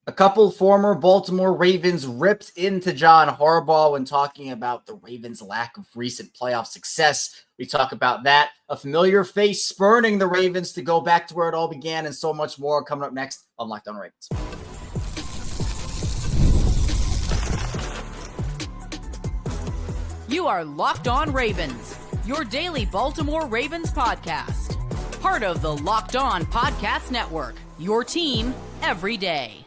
A couple former Baltimore Ravens ripped into John Harbaugh when talking about the Ravens' lack of recent playoff success. We talk about that, a familiar face spurning the Ravens to go back to where it all began, and so much more coming up next on Locked On Ravens. You are Locked On Ravens, your daily Baltimore Ravens podcast. Part of the Locked On Podcast Network, your team every day.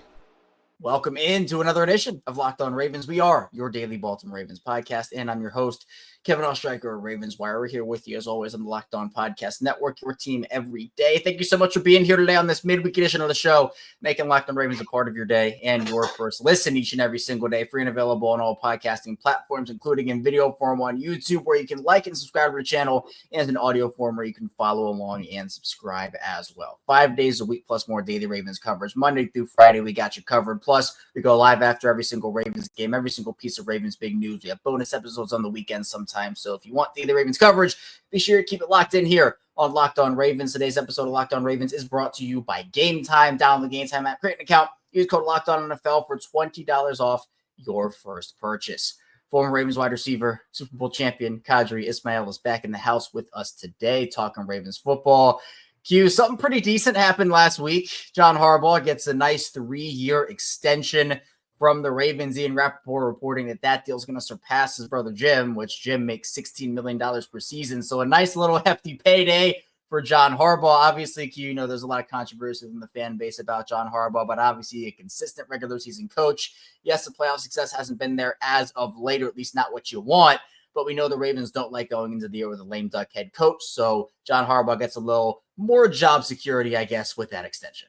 Welcome into another edition of Locked On Ravens. We are your daily Baltimore Ravens podcast, and I'm your host, Kevin Oestreicher of Ravens Wire. We're here with you, as always, on the Locked On Podcast Network, your team every day. Thank you so much for being here today on this midweek edition of the show, making Locked On Ravens a part of your day and your first listen each and every single day, free and available on all podcasting platforms, including in video form on YouTube, where you can like and subscribe to the channel, and in audio form where you can follow along and subscribe as well. 5 days a week plus more daily Ravens coverage. Monday through Friday, we got you covered. Plus, we go live after every single Ravens game, every single piece of Ravens big news. We have bonus episodes on the weekends sometimes. So if you want daily Ravens coverage, be sure to keep it locked in here on Locked On Ravens. Today's episode of Locked On Ravens is brought to you by Gametime. Download the Gametime app, create an account, use code Locked On NFL for $20 off your first purchase. Former Ravens wide receiver, Super Bowl champion Qadry Ismail is back in the house with us today, talking Ravens football. Q, something pretty decent happened last week. John Harbaugh gets a nice 3-year extension from the Ravens. Ian Rappaport reporting that deal is going to surpass his brother Jim, which Jim makes $16 million per season. So a nice little hefty payday for John Harbaugh. Obviously, Q, there's a lot of controversy in the fan base about John Harbaugh, but obviously a consistent regular season coach. Yes, the playoff success hasn't been there as of late, or at least not what you want. But we know the Ravens don't like going into the year with a lame duck head coach. So John Harbaugh gets a little more job security, I guess, with that extension.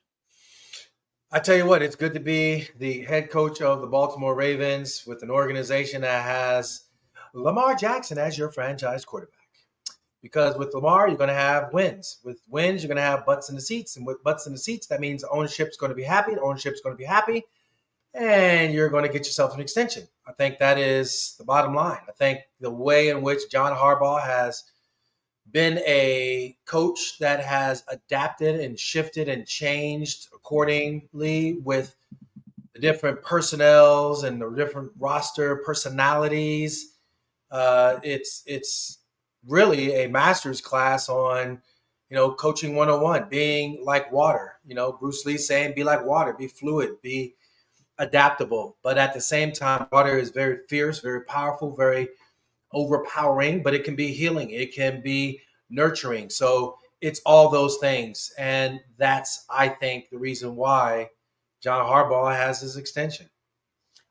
I tell you what, it's good to be the head coach of the Baltimore Ravens with an organization that has Lamar Jackson as your franchise quarterback. Because with Lamar, you're going to have wins. With wins, you're going to have butts in the seats. And with butts in the seats, that means ownership's going to be happy. The ownership's going to be happy. And you're going to get yourself an extension. I think that is the bottom line. I think the way in which John Harbaugh has been a coach that has adapted and shifted and changed accordingly with the different personnels and the different roster personalities. It's really a master's class on, coaching 101, being like water. Bruce Lee saying, be like water, be fluid, be adaptable. But at the same time, water is very fierce, very powerful, very overpowering, but it can be healing. It can be nurturing. So it's all those things. And that's, I think, the reason why John Harbaugh has his extension.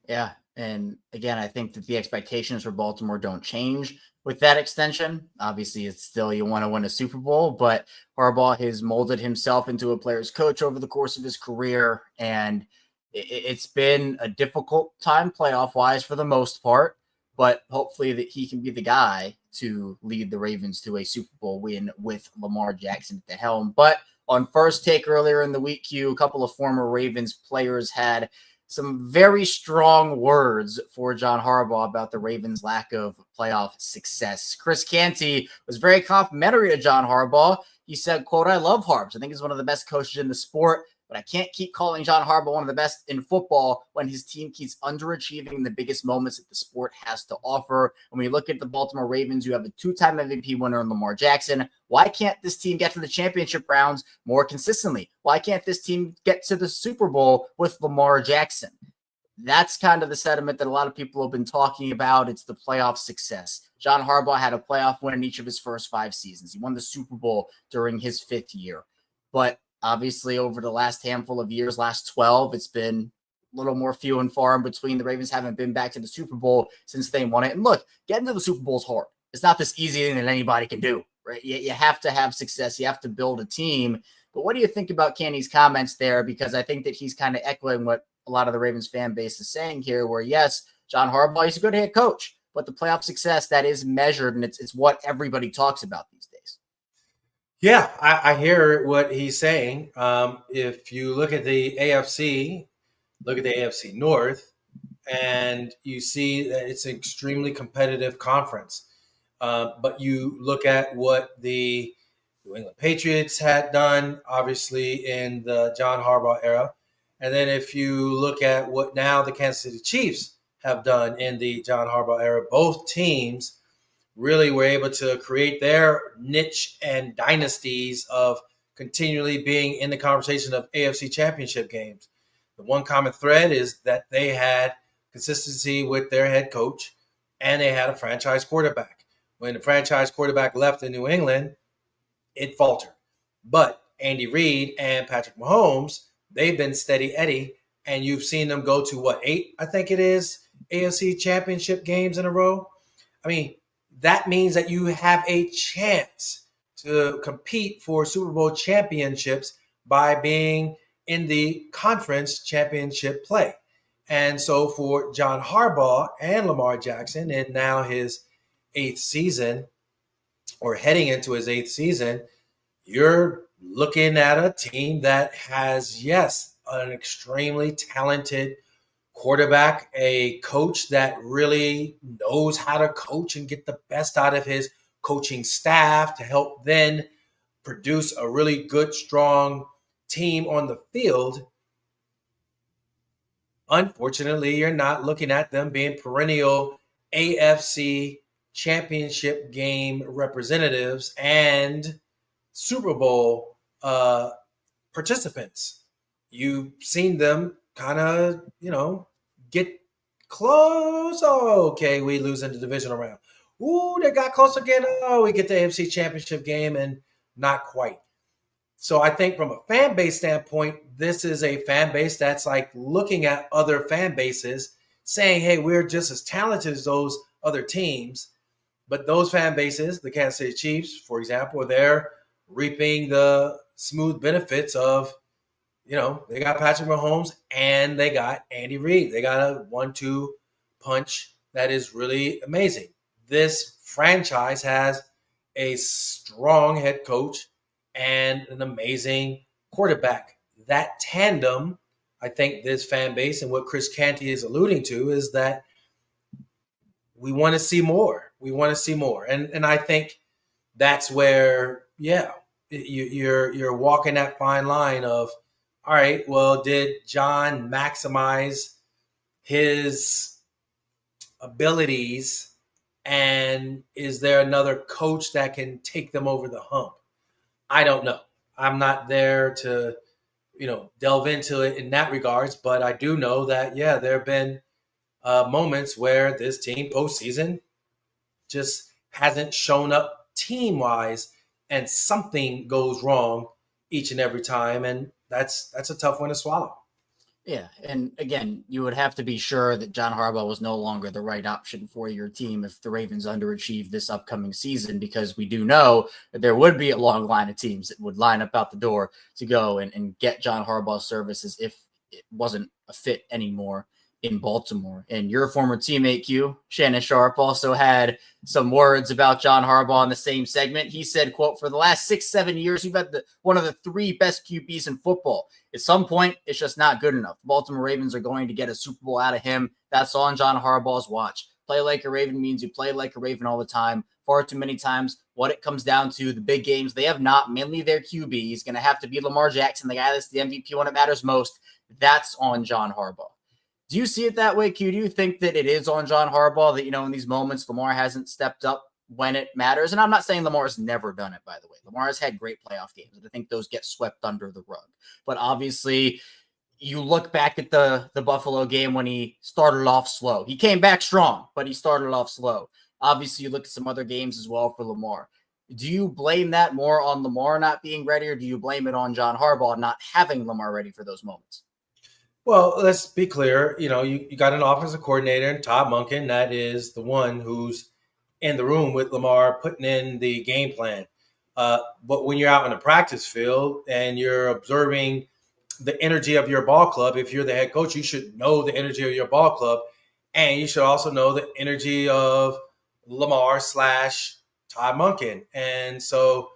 Yeah. And again, I think that the expectations for Baltimore don't change with that extension. Obviously, it's still you want to win a Super Bowl, but Harbaugh has molded himself into a player's coach over the course of his career. And it's been a difficult time playoff-wise for the most part, but hopefully that he can be the guy to lead the Ravens to a Super Bowl win with Lamar Jackson at the helm. But on First Take earlier in the week, Q, a couple of former Ravens players had some very strong words for John Harbaugh about the Ravens' lack of playoff success. Chris Canty was very complimentary to John Harbaugh. He said, quote, "I love Harbs. I think he's one of the best coaches in the sport. But I can't keep calling John Harbaugh one of the best in football when his team keeps underachieving in the biggest moments that the sport has to offer. When we look at the Baltimore Ravens, you have a 2-time MVP winner in Lamar Jackson. Why can't this team get to the championship rounds more consistently? Why can't this team get to the Super Bowl with Lamar Jackson?" That's kind of the sentiment that a lot of people have been talking about. It's the playoff success. John Harbaugh had a playoff win in each of his first 5 seasons. He won the Super Bowl during his 5th year. But obviously, over the last handful of years, last 12, it's been a little more few and far in between. The Ravens haven't been back to the Super Bowl since they won it. And look, getting to the Super Bowl is hard. It's not this easy thing that anybody can do, right? You have to have success. You have to build a team. But what do you think about Canty's comments there? Because I think that he's kind of echoing what a lot of the Ravens fan base is saying here, where, yes, John Harbaugh is a good head coach, but the playoff success, that is measured, and it's what everybody talks about these days. Yeah, I hear what he's saying. If you look at the AFC, look at the AFC North, and you see that it's an extremely competitive conference. But you look at what the New England Patriots had done, obviously, in the John Harbaugh era, And then if you look at what now the Kansas City Chiefs have done in the John Harbaugh era, both teams really were able to create their niche and dynasties of continually being in the conversation of AFC championship games. The one common thread is that they had consistency with their head coach and they had a franchise quarterback. When the franchise quarterback left in New England, it faltered. But Andy Reid and Patrick Mahomes, they've been steady Eddie, and you've seen them go to 8, I think it is, AFC championship games in a row. I mean, that means that you have a chance to compete for Super Bowl championships by being in the conference championship play. And so for John Harbaugh and Lamar Jackson, and now his 8th season, or heading into his 8th season, you're looking at a team that has, yes, an extremely talented quarterback, a coach that really knows how to coach and get the best out of his coaching staff to help then produce a really good, strong team on the field. Unfortunately, you're not looking at them being perennial AFC championship game representatives and Super Bowl participants. You've seen them kind of, get close. Oh, okay, we lose in the divisional round. Ooh, they got close again. Oh, we get the AFC championship game and not quite. So I think from a fan base standpoint, this is a fan base that's like looking at other fan bases saying, hey, we're just as talented as those other teams. But those fan bases, the Kansas City Chiefs, for example, they're reaping the smooth benefits of, they got Patrick Mahomes and they got Andy Reid. They got a 1-2 punch that is really amazing. This franchise has a strong head coach and an amazing quarterback. That tandem, I think this fan base and what Chris Canty is alluding to is that we want to see more. We want to see more. And I think that's where, you're walking that fine line of, all right, well, did John maximize his abilities, and is there another coach that can take them over the hump? I don't know. I'm not there to, delve into it in that regards, but I do know that, there have been moments where this team postseason just hasn't shown up team-wise, and something goes wrong each and every time, and that's a tough one to swallow. Yeah, and again, you would have to be sure that John Harbaugh was no longer the right option for your team if the Ravens underachieved this upcoming season, because we do know that there would be a long line of teams that would line up out the door to go and get John Harbaugh's services if it wasn't a fit anymore in Baltimore. And your former teammate, Shannon Sharpe, also had some words about John Harbaugh in the same segment. He said, quote, "For the last 6-7 years, we've had one of the 3 best QBs in football. At some point, it's just not good enough. The Baltimore Ravens are going to get a Super Bowl out of him. That's on John Harbaugh's watch. Play like a Raven means you play like a Raven all the time. Far too many times, what it comes down to, the big games, they have not, mainly their QB. He's going to have to be Lamar Jackson, the guy that's the MVP when it matters most. That's on John Harbaugh." Do you see it that way, Q? Do you think that it is on John Harbaugh that, in these moments, Lamar hasn't stepped up when it matters? And I'm not saying Lamar's never done it, by the way. Lamar has had great playoff games, and I think those get swept under the rug. But obviously, you look back at the Buffalo game when he started off slow. He came back strong, but he started off slow. Obviously, you look at some other games as well for Lamar. Do you blame that more on Lamar not being ready, or do you blame it on John Harbaugh not having Lamar ready for those moments? Well, let's be clear. You got an offensive coordinator in Todd Monken that is the one who's in the room with Lamar putting in the game plan. But when you're out in the practice field and you're observing the energy of your ball club, if you're the head coach, you should know the energy of your ball club. And you should also know the energy of Lamar / Todd Monken. And so,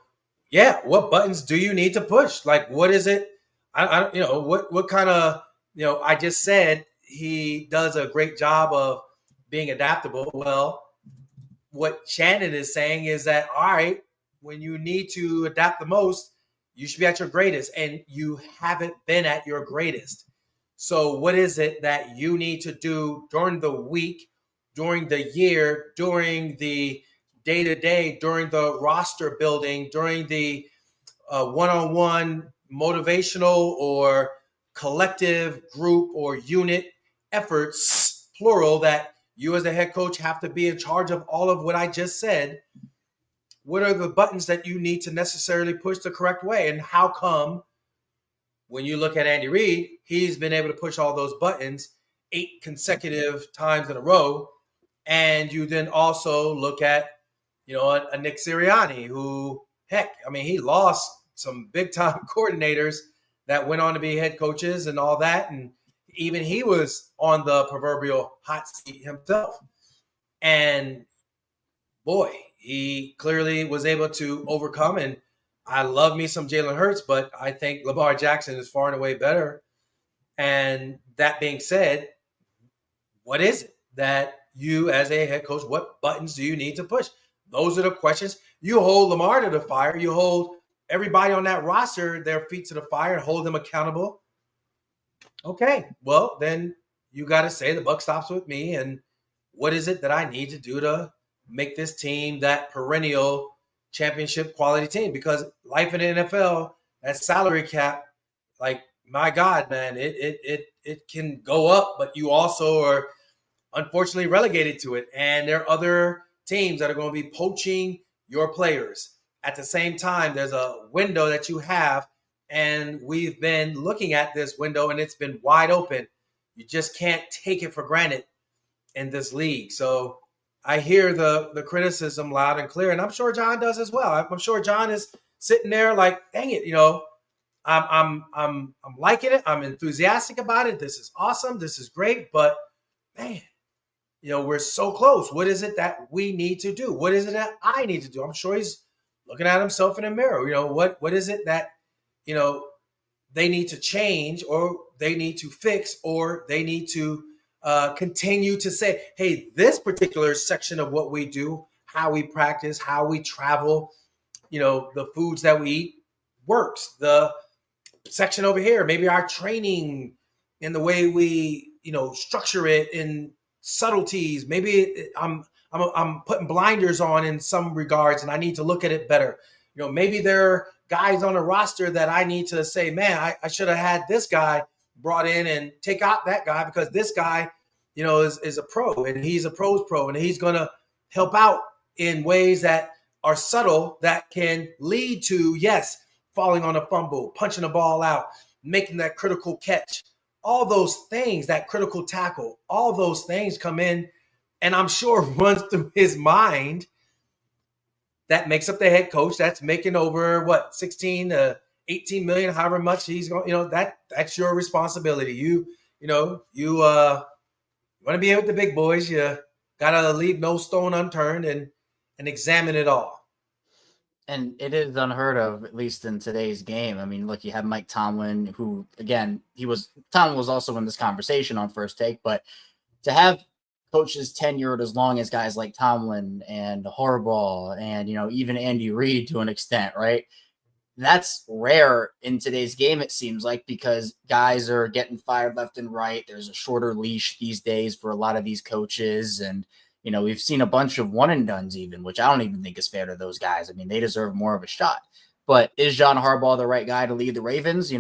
what buttons do you need to push? Like, what is it? What kind of, I just said he does a great job of being adaptable. Well, what Shannon is saying is that, all right, when you need to adapt the most, you should be at your greatest, and you haven't been at your greatest. So what is it that you need to do during the week, during the year, during the day-to-day, during the roster building, during the one-on-one motivational or collective group or unit efforts, plural, that you as a head coach have to be in charge of all of what I just said? What are the buttons that you need to necessarily push the correct way? And how come when you look at Andy Reid, he's been able to push all those buttons 8 consecutive times in a row? And you then also look at, a Nick Sirianni who, heck, I mean, he lost some big-time coordinators that went on to be head coaches and all that. And even he was on the proverbial hot seat himself. And boy, he clearly was able to overcome. And I love me some Jalen Hurts, but I think Lamar Jackson is far and away better. And that being said, what is it that you as a head coach, what buttons do you need to push? Those are the questions. You hold Lamar to the fire. You hold everybody on that roster, their feet to the fire, and hold them accountable. Okay, well, then you got to say the buck stops with me. And what is it that I need to do to make this team that perennial championship quality team? Because life in the NFL, that salary cap, like, my God, man, it can go up, but you also are unfortunately relegated to it. And there are other teams that are going to be poaching your players. At the same time, there's a window that you have, and we've been looking at this window, and it's been wide open. You just can't take it for granted in this league. So I hear the criticism loud and clear, and I'm sure John does as well. I'm sure John is sitting there like, dang it, I'm liking it. I'm enthusiastic about it. This is awesome. This is great. But man, we're so close. What is it that we need to do? What is it that I need to do? I'm sure he's looking at himself in the mirror. What is it that, they need to change, or they need to fix, or they need to continue to say, hey, this particular section of what we do, how we practice, how we travel, the foods that we eat works. The section over here, maybe our training and the way we, structure it in subtleties. Maybe I'm putting blinders on in some regards, and I need to look at it better. Maybe there are guys on a roster that I need to say, man, I should have had this guy brought in and take out that guy, because this guy, is a pro, and he's a pro's pro, and he's going to help out in ways that are subtle that can lead to, yes, falling on a fumble, punching the ball out, making that critical catch. All those things, that critical tackle, all those things come in, and I'm sure runs through his mind. That makes up the head coach. That's making over 16 to 18 million, however much he's going. That's your responsibility. You want to be with the big boys. You gotta leave no stone unturned and examine it all. And it is unheard of, at least in today's game. I mean, look, you have Mike Tomlin, who, again, Tomlin was also in this conversation on First Take, but to have coaches tenured as long as guys like Tomlin and Harbaugh and, even Andy Reid to an extent, right? That's rare in today's game, it seems like, because guys are getting fired left and right. There's a shorter leash these days for a lot of these coaches. And, we've seen a bunch of one and dones even, which I don't even think is fair to those guys. I mean, they deserve more of a shot. But is John Harbaugh the right guy to lead the Ravens?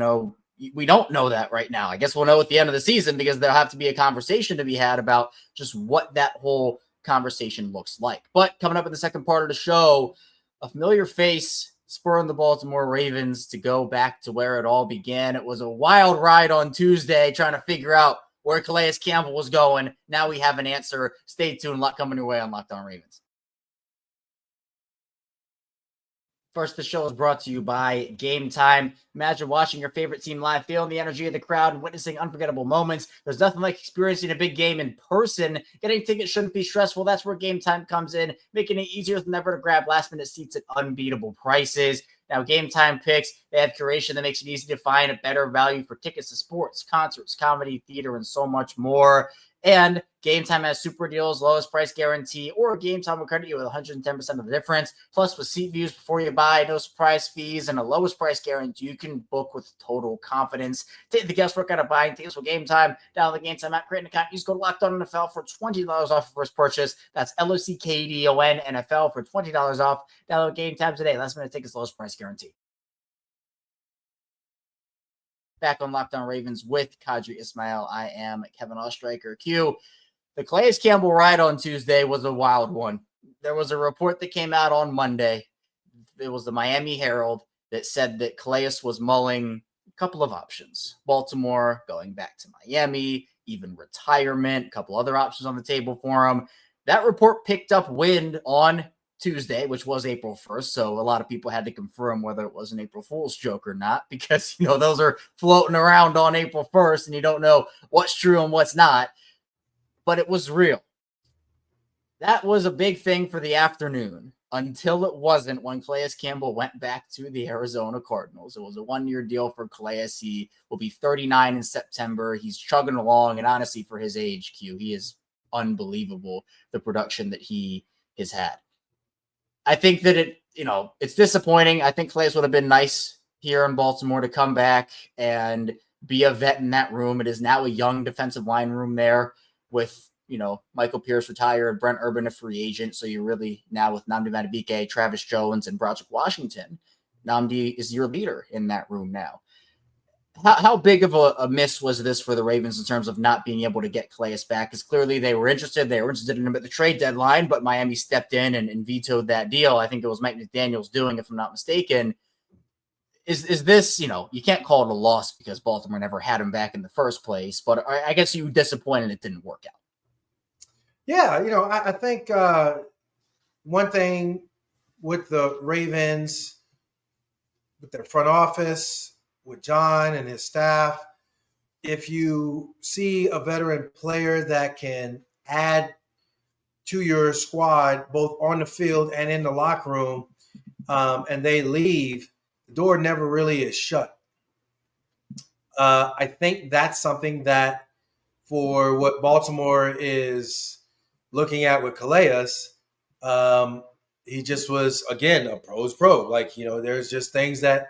We don't know that right now. I guess we'll know at the end of the season, because there'll have to be a conversation to be had about just what that whole conversation looks like. But coming up in the second part of the show, a familiar face spurring the Baltimore Ravens to go back to where it all began. It was a wild ride on Tuesday trying to figure out where Calais Campbell was going. Now we have an answer. Stay tuned. A lot coming your way on Locked On Ravens. First, the show is brought to you by Gametime. Imagine watching your favorite team live, feeling the energy of the crowd, and witnessing unforgettable moments. There's nothing like experiencing a big game in person. Getting tickets shouldn't be stressful. That's where Gametime comes in, making it easier than ever to grab last-minute seats at unbeatable prices. Now, Game Time picks, they have curation that makes it easy to find a better value for tickets to sports, concerts, comedy, theater, and so much more. And Game Time has super deals, lowest price guarantee, or Game Time will credit you with 110% of the difference. Plus, with seat views before you buy, no surprise fees, and a lowest price guarantee, you can book with total confidence. Take the guesswork out of buying tickets with Game Time. Download the Game Time app, create an account, use code LOCKEDON NFL for $20 off your first purchase. That's LOCKEDON NFL for $20 off. Download Game Time today. Last minute tickets, lowest price guarantee. Back on Locked On Ravens with Qadry Ismail. I am Kevin Oestreicher. Q. The Calais Campbell ride on Tuesday was a wild one. There was a report that came out on Monday. It was the Miami Herald that said that Calais was mulling a couple of options. Baltimore, going back to Miami, even retirement, a couple other options on the table for him. That report picked up wind on Tuesday, which was April 1st. So a lot of people had to confirm whether it was an April Fool's joke or not, because, those are floating around on April 1st and you don't know what's true and what's not, but it was real. That was a big thing for the afternoon until it wasn't when Calais Campbell went back to the Arizona Cardinals. It was a one-year deal for Calais. He will be 39 in September. He's chugging along, and honestly, for his age, Q, he is unbelievable, the production that he has had. I think that it's disappointing. I think Calais would have been nice here in Baltimore to come back and be a vet in that room. It is now a young defensive line room there with, Michael Pierce retired, Brent Urban a free agent. So you're really now with Nnamdi Madubuike, Travis Jones, and Broderick Washington. Nnamdi is your leader in that room now. How big of a miss was this for the Ravens in terms of not being able to get Calais back? Because clearly they were interested. They were interested in him at the trade deadline, but Miami stepped in and vetoed that deal. I think it was Mike McDaniel's doing, if I'm not mistaken. Is this, you can't call it a loss because Baltimore never had him back in the first place, but I guess you were disappointed it didn't work out. Yeah, I think one thing with the Ravens, with their front office, with John and his staff, if you see a veteran player that can add to your squad, both on the field and in the locker room, and they leave, the door never really is shut. I think that's something that for what Baltimore is looking at with Calais, he just was, again, a pro's pro. Like, there's just things that,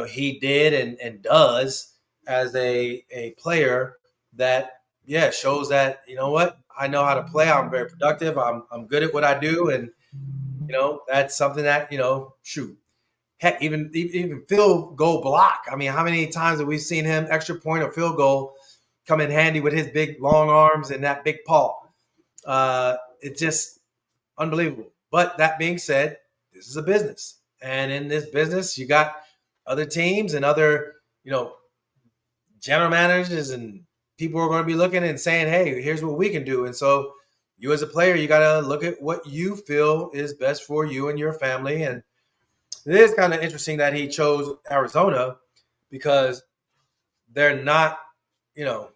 he did and does as a player that, shows that, I know how to play. I'm very productive. I'm good at what I do. And, that's something that, heck, even field goal block. I mean, how many times have we seen him extra point or field goal come in handy with his big long arms and that big paw? It's just unbelievable. But that being said, this is a business. And in this business, you got other teams and other, general managers and people are going to be looking and saying, hey, here's what we can do. And so you as a player, you got to look at what you feel is best for you and your family. And it is kind of interesting that he chose Arizona because they're not,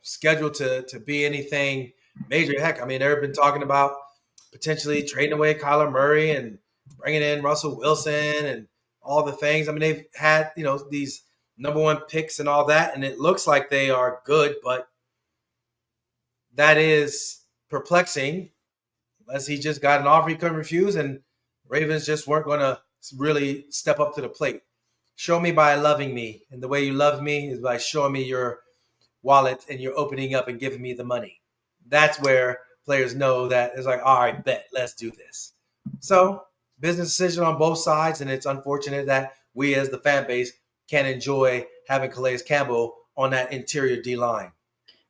scheduled to be anything major. Heck, I mean, they've been talking about potentially trading away Kyler Murray and bringing in Russell Wilson and all the things. I mean, they've had, these number one picks and all that, and it looks like they are good, but that is perplexing unless he just got an offer he couldn't refuse and Ravens just weren't going to really step up to the plate. Show me by loving me, and the way you love me is by showing me your wallet and you're opening up and giving me the money. That's where players know that it's like, all right, bet, let's do this. So business decision on both sides, and it's unfortunate that we as the fan base can't enjoy having Calais Campbell on that interior D-line.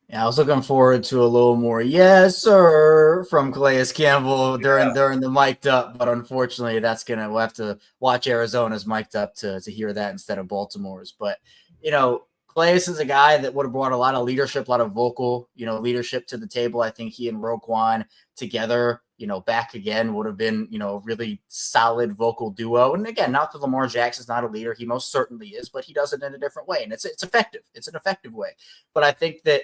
Yeah, I was looking forward to a little more yes, sir, from Calais Campbell during the mic'd up, but unfortunately we'll have to watch Arizona's mic'd up to hear that instead of Baltimore's. But, Calais is a guy that would have brought a lot of leadership, a lot of vocal, leadership to the table. I think he and Roquan together, back again would have been, a really solid vocal duo. And again, not that Lamar Jackson's not a leader. He most certainly is, but he does it in a different way. And it's effective. It's an effective way. But I think that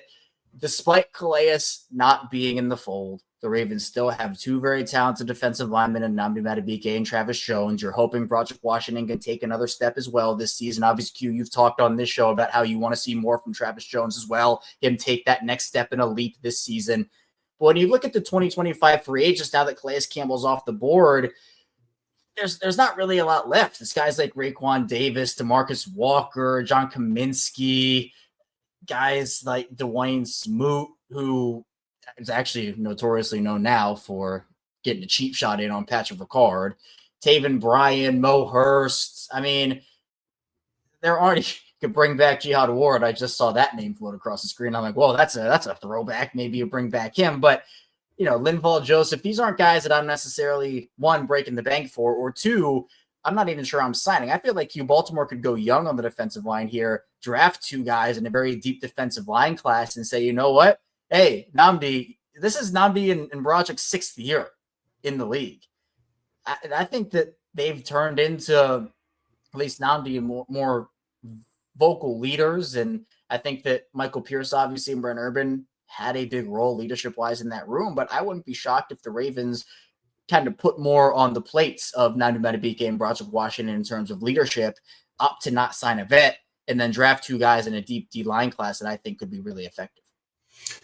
despite Calais not being in the fold, the Ravens still have two very talented defensive linemen in Nnamdi Madubuike and Travis Jones. You're hoping Broderick Washington can take another step as well this season. Obviously, Q, you've talked on this show about how you want to see more from Travis Jones as well, him take that next step in a leap this season. But when you look at the 2025 free agents now that Calais Campbell's off the board, there's not really a lot left. It's guys like Raekwon Davis, DeMarcus Walker, John Kaminsky, guys like Dwayne Smoot, who is actually notoriously known now for getting a cheap shot in on Patrick Ricard, Taven Bryan, Mo Hurst. I mean, there aren't. Could bring back Jihad Ward. I just saw that name float across the screen. I'm like, well, that's a throwback. Maybe you bring back him, but Linval Joseph. These aren't guys that I'm necessarily one breaking the bank for, or two, I'm not even sure I'm signing. I feel like Baltimore could go young on the defensive line here, draft two guys in a very deep defensive line class, and say, you know what? Hey, Nnamdi, this is Nnamdi and Broderick's sixth year in the league. I think that they've turned into, at least Nnamdi, more vocal leaders. And I think that Michael Pierce, obviously, and Brent Urban had a big role leadership-wise in that room. But I wouldn't be shocked if the Ravens kind of put more on the plates of Nnamdi Madubuike and Broderick Washington in terms of leadership, up to not sign a vet, and then draft two guys in a deep D-line class that I think could be really effective.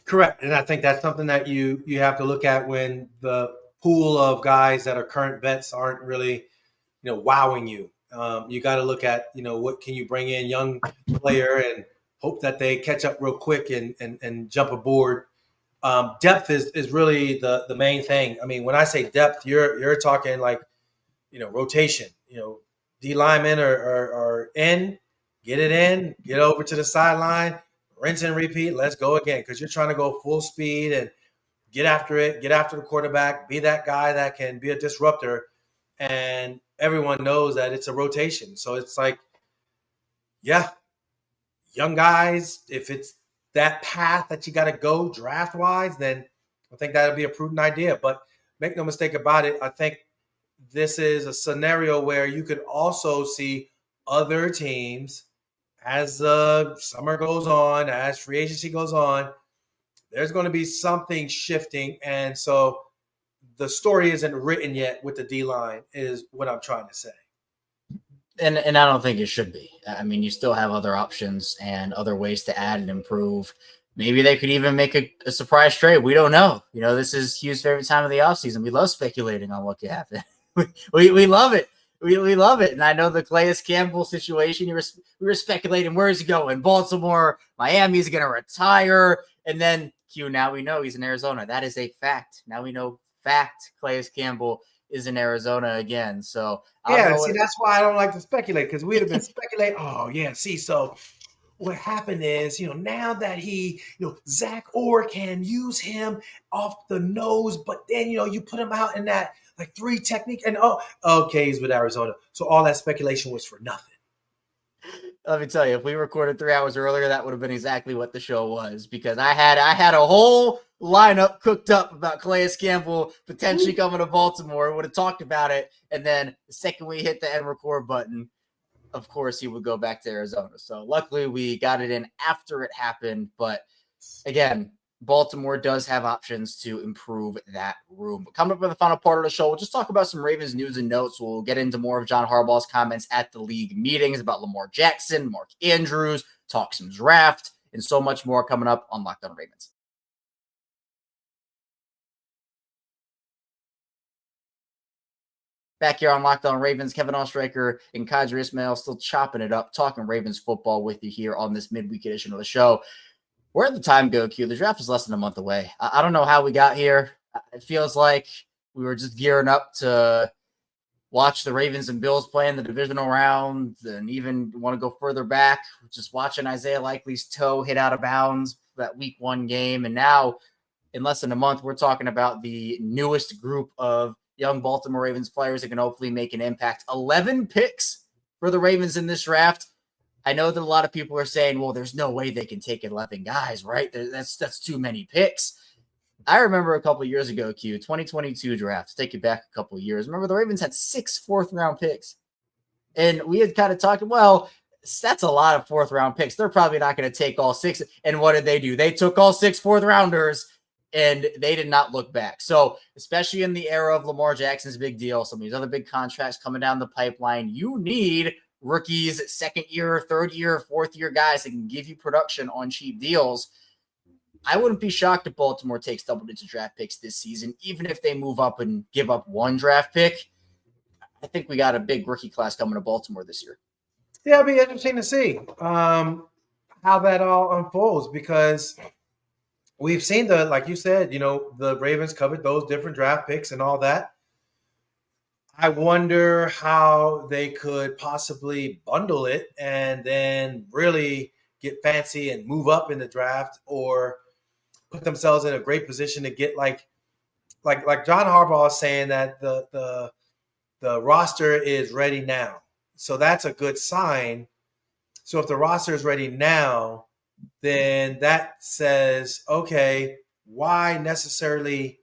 Correct. And I think that's something that you have to look at when the pool of guys that are current vets aren't really, wowing you. You got to look at, what can you bring in young player and hope that they catch up real quick and jump aboard. Depth is really the main thing. I mean, when I say depth, you're talking like, rotation, D linemen are in, get it in, get over to the sideline, rinse and repeat. Let's go again. Cause you're trying to go full speed and get after it, get after the quarterback, be that guy that can be a disruptor. And everyone knows that it's a rotation. So it's like, yeah, young guys, if it's that path that you got to go draft-wise, then I think that would be a prudent idea. But make no mistake about it, I think this is a scenario where you could also see other teams as summer goes on, as free agency goes on, there's going to be something shifting. And so the story isn't written yet with the D-line is what I'm trying to say. And I don't think it should be. I mean, you still have other options and other ways to add and improve. Maybe they could even make a surprise trade. We don't know. This is Hugh's favorite time of the offseason. We love speculating on what could happen. we love it. We love it. And I know the Calais Campbell situation, we were speculating, where is he going? Baltimore, Miami's going to retire. And then, Q, now we know he's in Arizona. That is a fact. Now we know fact Calais Campbell is in Arizona again. So that's why I don't like to speculate, because we'd have been speculating. Oh yeah, so what happened is, now that he, Zach Orr can use him off the nose, but then you put him out in that like 3 technique, and okay, he's with Arizona. So all that speculation was for nothing. Let me tell you, if we recorded 3 hours earlier, that would have been exactly what the show was, because I had a whole lineup cooked up about Calais Campbell potentially coming to Baltimore. Would have talked about it, and then the second we hit the end record button, of course, he would go back to Arizona. So luckily we got it in after it happened. But again, Baltimore does have options to improve that room. But coming up in the final part of the show, we'll just talk about some Ravens news and notes. We'll get into more of John Harbaugh's comments at the league meetings about Lamar Jackson, Mark Andrews, talk some draft, and so much more coming up on Locked On Ravens. Back here on Locked On Ravens, Kevin Oestreicher and Qadry Ismail still chopping it up, talking Ravens football with you here on this midweek edition of the show. Where did the time go, Q? The draft is less than a month away. I don't know how we got here. It feels like we were just gearing up to watch the Ravens and Bills play in the divisional round, and even want to go further back, just watching Isaiah Likely's toe hit out of bounds that week 1 game. And now, in less than a month, we're talking about the newest group of young Baltimore Ravens players that can hopefully make an impact. 11 picks for the Ravens in this draft. I know that a lot of people are saying, well, there's no way they can take 11 guys, right? That's too many picks. I remember a couple of years ago, Q, 2022 draft, take it back a couple of years. Remember, the Ravens had 6 fourth-round picks. And we had kind of talked, well, that's a lot of fourth-round picks. They're probably not going to take all 6. And what did they do? They took all 6 fourth-rounders and they did not look back. So especially in the era of Lamar Jackson's big deal, some of these other big contracts coming down the pipeline, you need rookies, second year, third year, fourth year guys that can give you production on cheap deals. I wouldn't be shocked if Baltimore takes double-digit draft picks this season, even if they move up and give up one draft pick. I think we got a big rookie class coming to Baltimore this year. Yeah, it'll be interesting to see how that all unfolds, because we've seen like you said, the Ravens covered those different draft picks and all that. I wonder how they could possibly bundle it and then really get fancy and move up in the draft, or put themselves in a great position to get like John Harbaugh is saying that the roster is ready now. So that's a good sign. So if the roster is ready now, then that says, okay, why necessarily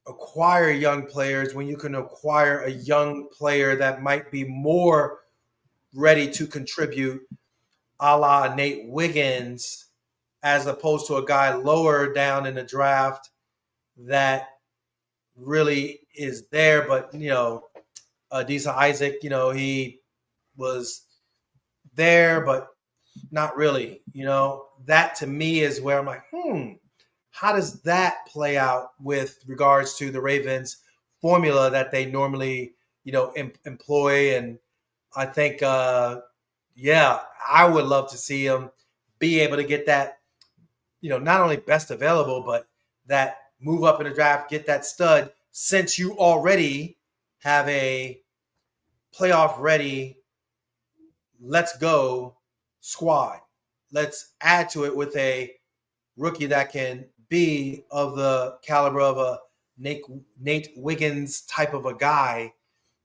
acquire young players when you can acquire a young player that might be more ready to contribute, a la Nate Wiggins, as opposed to a guy lower down in the draft that really is there. But, Adisa Isaac, he was there, but not really. That to me is where I'm like, how does that play out with regards to the Ravens formula that they normally, employ? And I think, I would love to see them be able to get that, not only best available, but that move up in the draft, get that stud, since you already have a playoff ready, let's go squad. Let's add to it with a rookie that can be of the caliber of a Nate Wiggins type of a guy.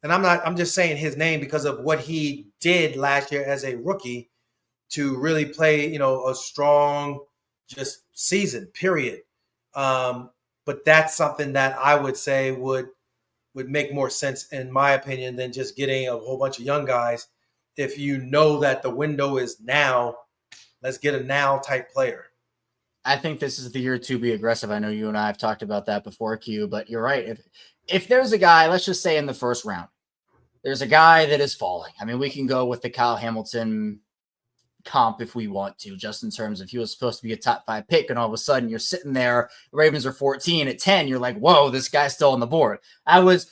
And I'm just saying his name because of what he did last year as a rookie to really play, a strong just season, period. But that's something that I would say would make more sense, in my opinion, than just getting a whole bunch of young guys. If you know that the window is now, let's get a now type player. I think this is the year to be aggressive. I know you and I have talked about that before, Q, but you're right. If there's a guy, let's just say in the first round, there's a guy that is falling. I mean, we can go with the Kyle Hamilton comp if we want to, just in terms of he was supposed to be a top 5 pick, and all of a sudden you're sitting there, Ravens are 14 at 10. You're like, whoa, this guy's still on the board. I was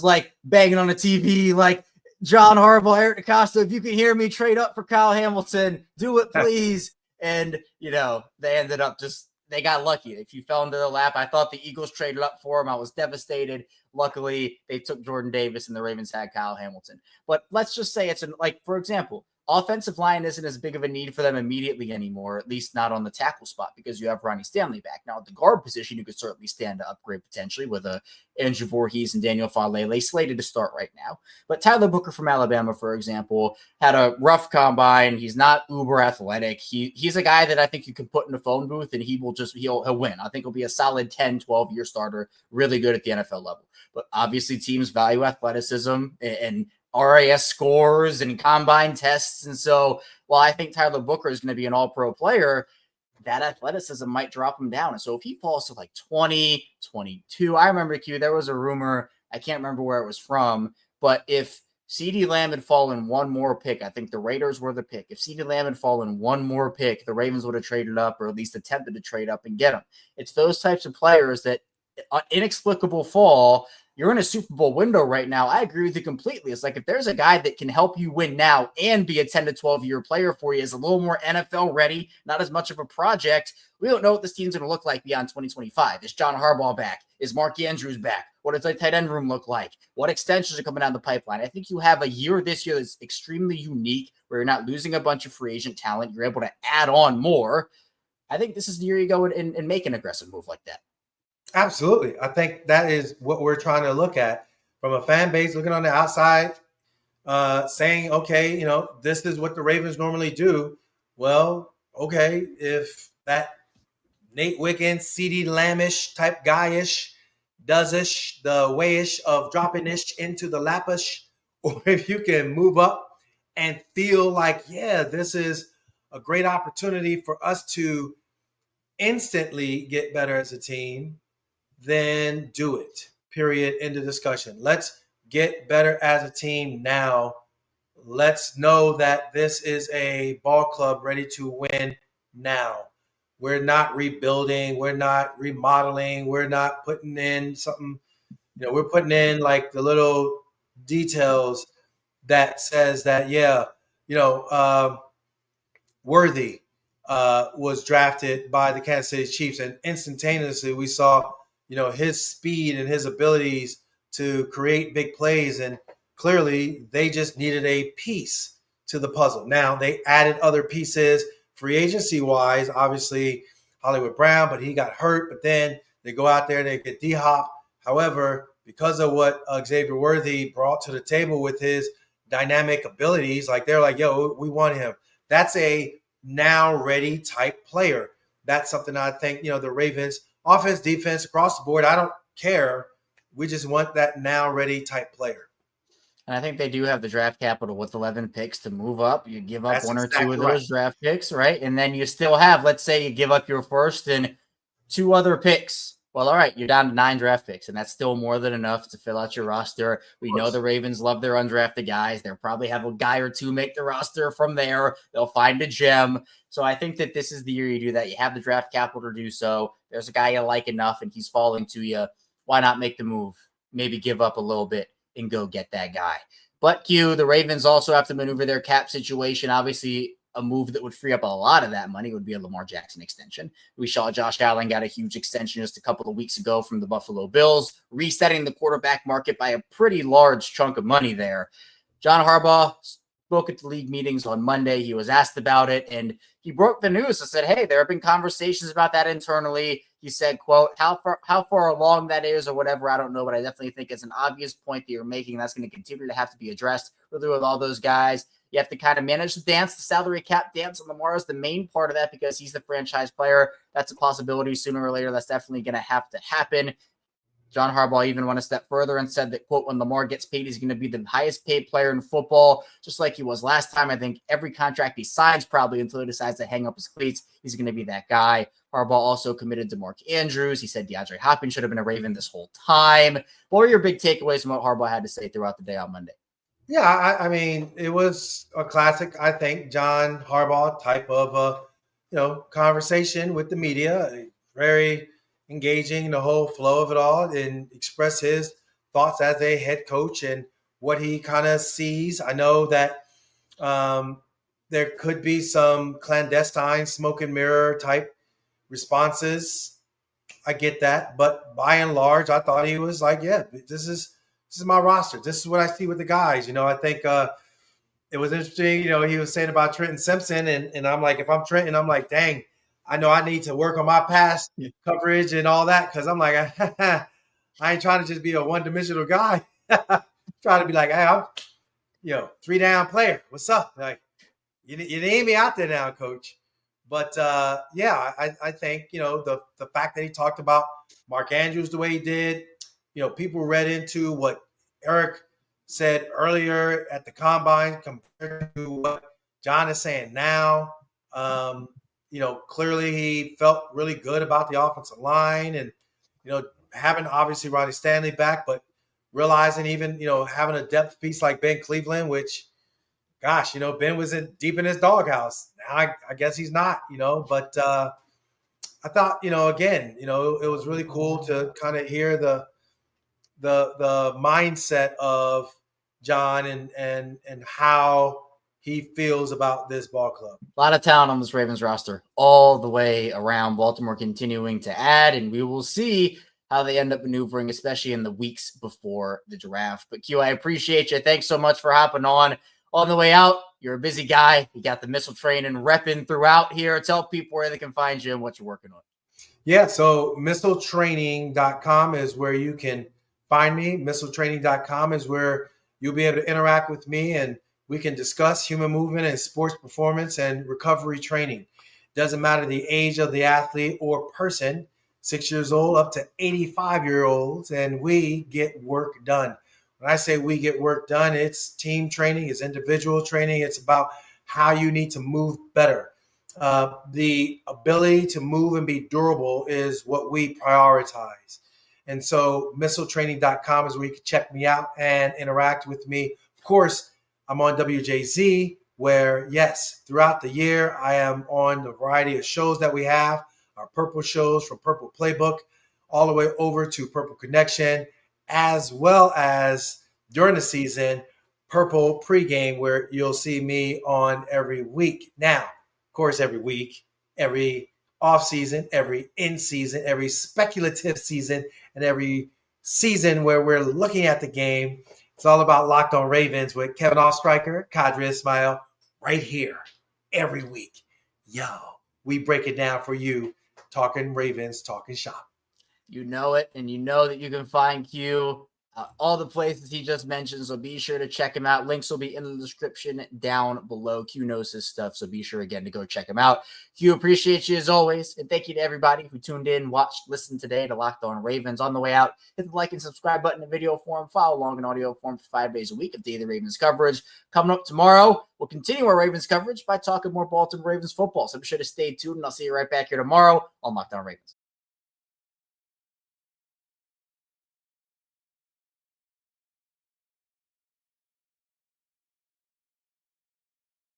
like banging on the TV, like, John Harbaugh, Eric DeCosta, if you can hear me, trade up for Kyle Hamilton, do it, please. And, they ended up they got lucky. If you fell into their lap, I thought the Eagles traded up for him. I was devastated. Luckily, they took Jordan Davis and the Ravens had Kyle Hamilton. But let's just say for example, offensive line isn't as big of a need for them immediately anymore, at least not on the tackle spot, because you have Ronnie Stanley back. Now, at the guard position, you could certainly stand to upgrade potentially with Andrew Voorhees and Daniel Falele slated to start right now. But Tyler Booker from Alabama, for example, had a rough combine. He's not uber athletic. He's a guy that I think you can put in a phone booth and he'll win. I think he'll be a solid 10, 12-year starter, really good at the NFL level. But obviously teams value athleticism and RAS scores and combine tests. And so while I think Tyler Booker is going to be an all-pro player, that athleticism might drop him down. And so if he falls to like 20, 22, I remember, Q, there was a rumor, I can't remember where it was from, but if CeeDee Lamb had fallen one more pick, I think the Raiders were the pick. If CeeDee Lamb had fallen one more pick, the Ravens would have traded up, or at least attempted to trade up and get him. It's those types of players that inexplicable fall. You're in a Super Bowl window right now. I agree with you completely. It's like if there's a guy that can help you win now and be a 10 to 12-year player for you, is a little more NFL ready, not as much of a project. We don't know what this team's going to look like beyond 2025. Is John Harbaugh back? Is Mark Andrews back? What does the tight end room look like? What extensions are coming down the pipeline? I think you have a year this year that's extremely unique, where you're not losing a bunch of free agent talent. You're able to add on more. I think this is the year you go and make an aggressive move like that. Absolutely. I think that is what we're trying to look at from a fan base, looking on the outside, saying, okay, this is what the Ravens normally do. Well, okay, if that Nate Wiggins, CeeDee Lamb-ish type guy-ish, does-ish, the way-ish of dropping-ish into the lap-ish, or if you can move up and feel like, yeah, this is a great opportunity for us to instantly get better as a team, then do it. Period. End of discussion. Let's get better as a team now. Let's know that this is a ball club ready to win now. We're not rebuilding. We're not remodeling. We're not putting in something. We're putting in like the little details that says that, Worthy was drafted by the Kansas City Chiefs, and instantaneously we saw, his speed and his abilities to create big plays, and clearly they just needed a piece to the puzzle. Now they added other pieces free agency wise, obviously Hollywood Brown, but he got hurt. But then they go out there and they get D-Hop. However, because of what Xavier Worthy brought to the table with his dynamic abilities, like they're like, yo, we want him. That's a now ready type player. That's something I think, the Ravens offense, defense across the board, I don't care. We just want that now ready type player. And I think they do have the draft capital with 11 picks to move up. You give up one or two of those draft picks, right? And then you still have, let's say you give up your first and 2 other picks. Well, all right, you're down to 9 draft picks, and that's still more than enough to fill out your roster. We know the Ravens love their undrafted guys. They'll probably have a guy or two make the roster from there. They'll find a gem. So I think that this is the year you do that. You have the draft capital to do so. There's a guy you like enough, and he's falling to you. Why not make the move? Maybe give up a little bit and go get that guy. But Q, the Ravens also have to maneuver their cap situation. Obviously, a move that would free up a lot of that money would be a Lamar Jackson extension. We saw Josh Allen got a huge extension just a couple of weeks ago from the Buffalo Bills, resetting the quarterback market by a pretty large chunk of money there. John Harbaugh spoke at the league meetings on Monday. He was asked about it, and he broke the news and said, hey, there have been conversations about that internally. He said, quote, how far along that is or whatever, I don't know, but I definitely think it's an obvious point that you're making. That's going to continue to have to be addressed really with all those guys. You have to kind of manage the dance, the salary cap dance. And Lamar is the main part of that because he's the franchise player. That's a possibility sooner or later. That's definitely going to have to happen. John Harbaugh even went a step further and said that, quote, when Lamar gets paid, he's going to be the highest paid player in football, just like he was last time. I think every contract he signs probably until he decides to hang up his cleats, he's going to be that guy. Harbaugh also committed to Mark Andrews. He said DeAndre Hopkins should have been a Raven this whole time. What were your big takeaways from what Harbaugh had to say throughout the day on Monday? Yeah, I mean, it was a classic, I think, John Harbaugh type of, conversation with the media. Very engaging, the whole flow of it all, and express his thoughts as a head coach and what he kind of sees. I know that there could be some clandestine smoke and mirror type responses. I get that. But by and large, I thought he was like, yeah, this is my roster. This is what I see with the guys. I think it was interesting. He was saying about Trenton Simpson, and I'm like, if I'm Trenton, I'm like, dang, I know I need to work on my pass coverage and all that because I'm like, I ain't trying to just be a one-dimensional guy. Trying to be like, hey, I'm, 3-down player. What's up? Like, you need me out there now, coach. But, I think, the fact that he talked about Mark Andrews the way he did, people read into what Eric said earlier at the combine compared to what John is saying now. Clearly he felt really good about the offensive line and, having obviously Ronnie Stanley back, but realizing even, having a depth piece like Ben Cleveland, which, gosh, Ben was deep in his doghouse. Now I guess he's not, but I thought, again, it was really cool to kind of hear the mindset of John and how he feels about this ball club. A lot of talent on this Ravens roster all the way around. Baltimore continuing to add, and we will see how they end up maneuvering, especially in the weeks before the draft. But Q, I appreciate you. Thanks so much for hopping on the way out. You're a busy guy. You got the missile train and repping throughout here. Tell people where they can find you and what you're working on. Yeah, so missiletraining.com is where you can find me. Missiletraining.com is where you'll be able to interact with me and we can discuss human movement and sports performance and recovery training. Doesn't matter the age of the athlete or person, 6 years old up to 85-year-olds, and we get work done. When I say we get work done, it's team training, it's individual training. It's about how you need to move better. the ability to move and be durable is what we prioritize. And so missiletraining.com is where you can check me out and interact with me. Of course, I'm on WJZ, where, yes, throughout the year, I am on the variety of shows that we have, our Purple shows from Purple Playbook all the way over to Purple Connection, as well as during the season, Purple Pregame, where you'll see me on every week. Now, of course, every week, every off season, every in season, every speculative season, and every season where we're looking at the game. It's all about Locked On Ravens with Kevin Oestreicher, Qadry Ismail, right here every week. Yo, we break it down for you, talking Ravens, talking shop. You know it, and you know that you can find Q all the places he just mentioned, so be sure to check him out. Links will be in the description down below. Q knows his stuff, so be sure again to go check him out. Q, appreciate you as always, and thank you to everybody who tuned in, watched, listened today to Locked On Ravens. On the way out, hit the like and subscribe button in video form, follow along in audio form for 5 days a week of Daily Ravens coverage. Coming up tomorrow, we'll continue our Ravens coverage by talking more Baltimore Ravens football, so be sure to stay tuned, and I'll see you right back here tomorrow on Locked On Ravens.